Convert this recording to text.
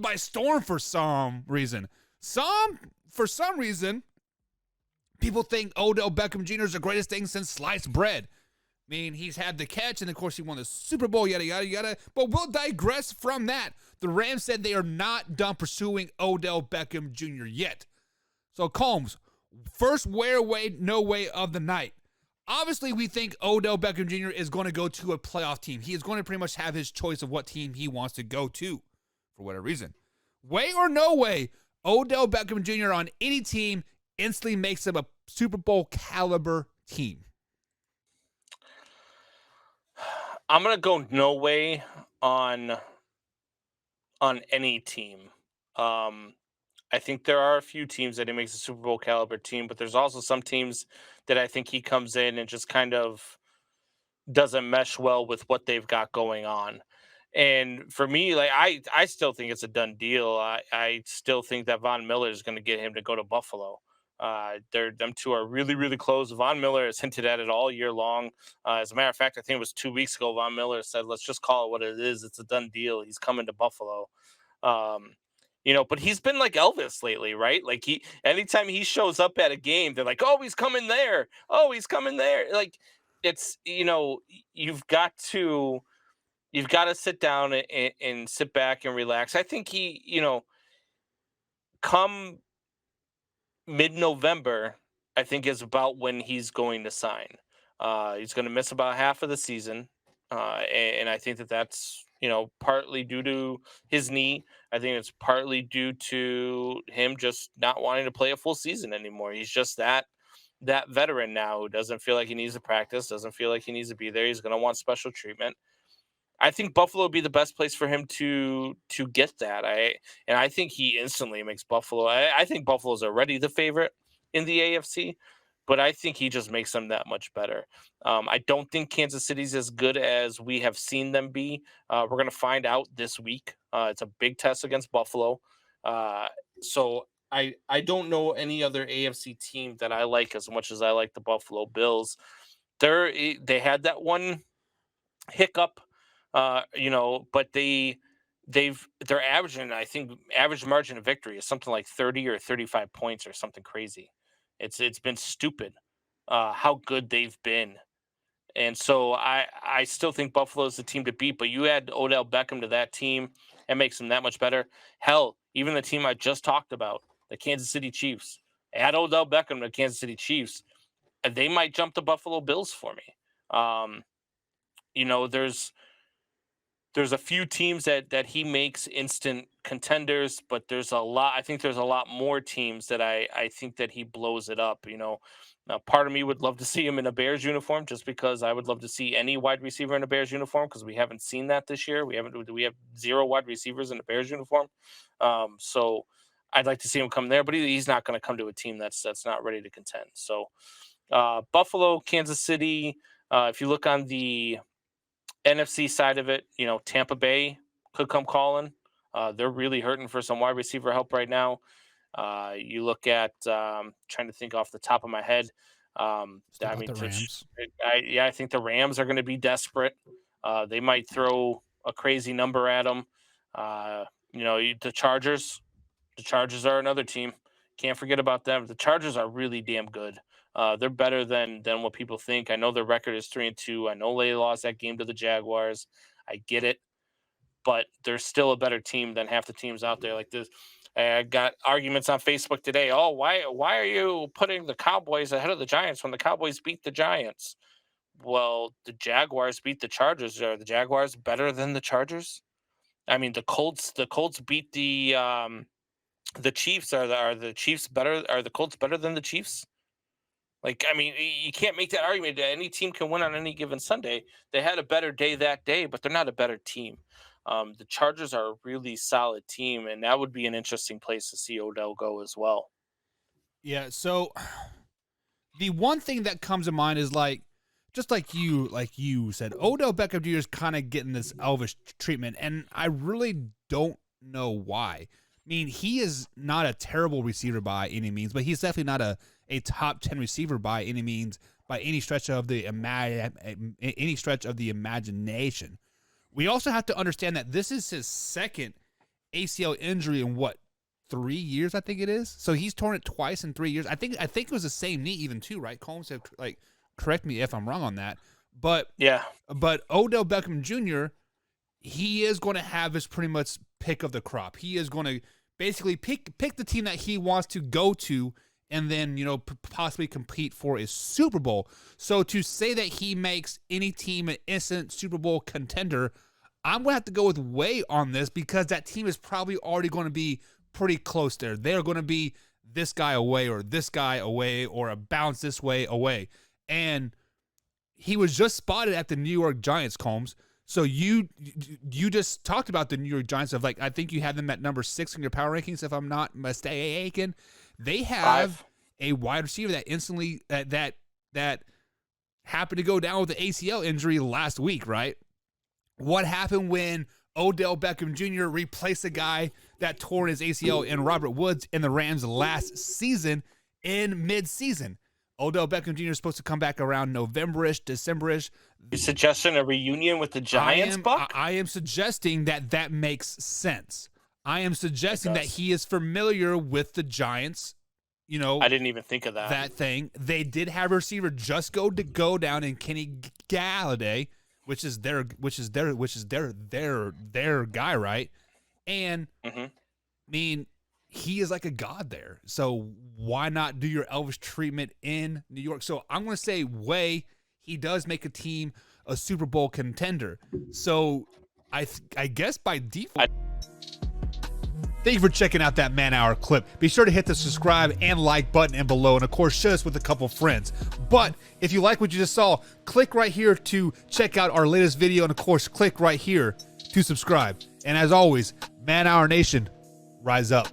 by storm for some reason. For some reason, people think Odell Beckham Jr. is the greatest thing since sliced bread. I mean, he's had the catch, and of course he won the Super Bowl, yada, yada, yada. But we'll digress from that. The Rams said they are not done pursuing Odell Beckham Jr. yet. So, Combs, first where way, no way of the night. Obviously, we think Odell Beckham Jr. is going to go to a playoff team. He is going to pretty much have his choice of what team he wants to go to, for whatever reason. Way or no way, Odell Beckham Jr. on any team instantly makes him a Super Bowl caliber team. I'm going to go no way on any team. I think there are a few teams that he makes a Super Bowl caliber team, but there's also some teams that I think he comes in and just kind of doesn't mesh well with what they've got going on. And for me, like I still think it's a done deal. I still think that Von Miller is going to get him to go to Buffalo. Them two are really, really close. Von Miller has hinted at it all year long. As a matter of fact, I think it was 2 weeks ago, Von Miller said, let's just call it what it is. It's a done deal. He's coming to Buffalo. But he's been like Elvis lately, right? Like anytime he shows up at a game, they're like, oh, he's coming there. Oh, he's coming there. Like it's, you've got to sit down and sit back and relax. I think he, come mid-November, I think is about when he's going to sign. He's going to miss about half of the season. And I think that's, partly due to his knee. I think it's partly due to him just not wanting to play a full season anymore. He's just that veteran now who doesn't feel like he needs to practice, doesn't feel like he needs to be there. He's going to want special treatment. I think Buffalo would be the best place for him to get that. I think he instantly makes Buffalo. I think Buffalo's already the favorite in the AFC, but I think he just makes them that much better. I don't think Kansas City's as good as we have seen them be. We're going to find out this week. It's a big test against Buffalo. So I don't know any other AFC team that I like as much as I like the Buffalo Bills. They had that one hiccup. But they're averaging, I think, average margin of victory is something like 30 or 35 points or something crazy. It's been stupid how good they've been. And so I still think Buffalo is the team to beat, but you add Odell Beckham to that team and makes them that much better. Hell, even the team I just talked about, the Kansas City Chiefs, add Odell Beckham to Kansas City Chiefs, and they might jump the Buffalo Bills for me. There's a few teams that he makes instant contenders, but I think there's a lot more teams that I think that he blows it up. Now part of me would love to see him in a Bears uniform just because I would love to see any wide receiver in a Bears uniform because we haven't seen that this year. We have 0 wide receivers in a Bears uniform. So I'd like to see him come there, but he's not going to come to a team that's not ready to contend. So Buffalo, Kansas City, if you look on the NFC side of it, Tampa Bay could come calling. They're really hurting for some wide receiver help right now. You look at trying to think off the top of my head. The Rams. I think the Rams are going to be desperate. They might throw a crazy number at them. The Chargers. The Chargers are another team. Can't forget about them. The Chargers are really damn good. They're better than what people think. I know their record is 3-2. I know they lost that game to the Jaguars. I get it, but they're still a better team than half the teams out there. Like this, I got arguments on Facebook today. Oh, why are you putting the Cowboys ahead of the Giants when the Cowboys beat the Giants? Well, the Jaguars beat the Chargers. Are the Jaguars better than the Chargers? I mean, the Colts beat the Chiefs. Are the Chiefs better? Are the Colts better than the Chiefs? Like, I mean, you can't make that argument that any team can win on any given Sunday. They had a better day that day, but they're not a better team. The Chargers are a really solid team, and that would be an interesting place to see Odell go as well. Yeah, so the one thing that comes to mind is just like you said, Odell Beckham Jr. is kind of getting this Elvis treatment, and I really don't know why. I mean, he is not a terrible receiver by any means, but he's definitely not a top 10 receiver by any means, by any stretch of the imagination. We also have to understand that this is his second ACL injury in what, 3 years? I think it is. So he's torn it twice in 3 years. I think it was the same knee even too, right? Combs, like, correct me if I'm wrong on that. But Yeah. But Odell Beckham Jr., he is going to have his pretty much pick of the crop. He is going to basically pick the team that he wants to go to, and then, possibly compete for a Super Bowl. So to say that he makes any team an instant Super Bowl contender, I'm going to have to go with Way on this, because that team is probably already going to be pretty close there. They're going to be this guy away or this guy away or a bounce this way away. And he was just spotted at the New York Giants, Combs. So you just talked about the New York Giants of, like, I think you had them at number 6 in your power rankings, if I'm not mistaken. They have 5. a wide receiver that instantly that happened to go down with the ACL injury last week, right? What happened when Odell Beckham Jr. replaced a guy that tore his ACL in Robert Woods in the Rams last season in mid-season? Odell Beckham Jr. is supposed to come back around November-ish, December-ish. You suggesting a reunion with the Giants, Buck? I am suggesting that makes sense. I am suggesting that he is familiar with the Giants. I didn't even think of that. That thing. They did have a receiver just go down in Kenny Galladay, which is their guy, right? And I mean, he is like a god there. So why not do your Elvis treatment in New York? So I'm going to say Way, he does make a team a Super Bowl contender. So I guess by default. Thank you for checking out that man-hour clip. Be sure to hit the subscribe and like button and below, and of course share this with a couple friends. But if you like what you just saw, click right here to check out our latest video, and of course click right here to subscribe. And as always, Man Hour Nation, rise up.